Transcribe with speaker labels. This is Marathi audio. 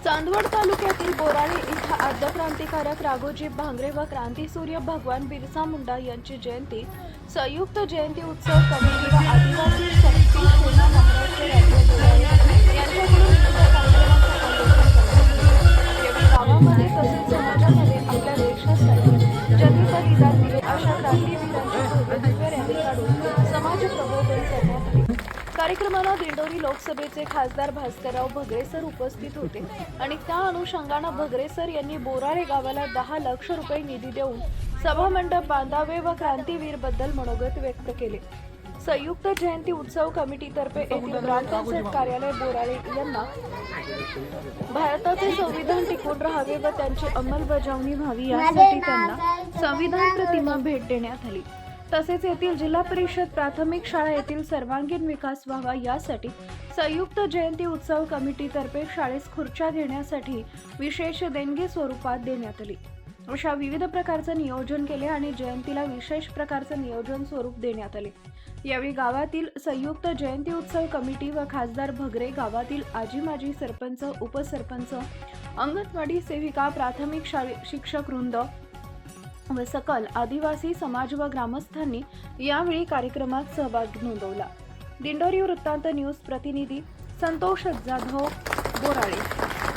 Speaker 1: चांदवड तालुक्यातील बोराळे इथं आद्य क्रांतिकारक राघोजी भांगरे व क्रांतीसूर्य भगवान बिरसा मुंडा यांची जयंती संयुक्त जयंती उत्सव कमिटी व आदिवासी शक्ती सेना महाराष्ट्र राज्य बोराळे यांच्याकडून विविध कार्यक्रमांचे आयोजन करण्यात आले। यावेळी गावामध्ये तसेच समाजामध्ये आपल्या देशासाठी जंगी बलिदान दिले अशा क्रांतीवीरांची भव्य रॅली काढून समाज प्रबोधन करण्यात आले। कार्यक्रमाला दिंडोरी लोकसभेचे खासदार भास्करराव भगरे सर उपस्थित होते आणि त्या अनुषंगाने भगरे सर यांनी बोराळे गावाला 10 लाख रुपये निधी देऊन सभामंडप बांधावे व क्रांतीवीर बद्दल मनोगत व्यक्त केले। संयुक्त जयंती उत्सव कमिटीतर्फे येथील ग्रामपंचायत कार्यालय बोराळे यांना भारताचे संविधान टिकून राहावे व त्यांची अंमलबजावणी व्हावी यासाठी त्यांना संविधान प्रतिमा भेट देण्यात आली। तसेच येथील जिल्हा परिषद प्राथमिक शाळा येथील सर्वांगीण विकास व्हावा यासाठी संयुक्त जयंती उत्सव कमिटीतर्फे शाळेस खुर्च्या घेण्यासाठी विशेष देणगी स्वरूपात देण्यात आली। अशा विविध प्रकारचे नियोजन केले आणि जयंतीला विशेष प्रकारचे नियोजन स्वरूप देण्यात आले। यावेळी गावातील संयुक्त जयंती उत्सव कमिटी व खासदार भगरे, गावातील आजी माजी सरपंच, उपसरपंच, अंगणवाडी सेविका, प्राथमिक शिक्षक वृंद व सकल आदिवासी समाज व ग्रामस्थांनी यावेळी कार्यक्रमात सहभाग नोंदवला। दिंडोरी वृत्तांत न्यूज प्रतिनिधी संतोष जाधव, बोराळे।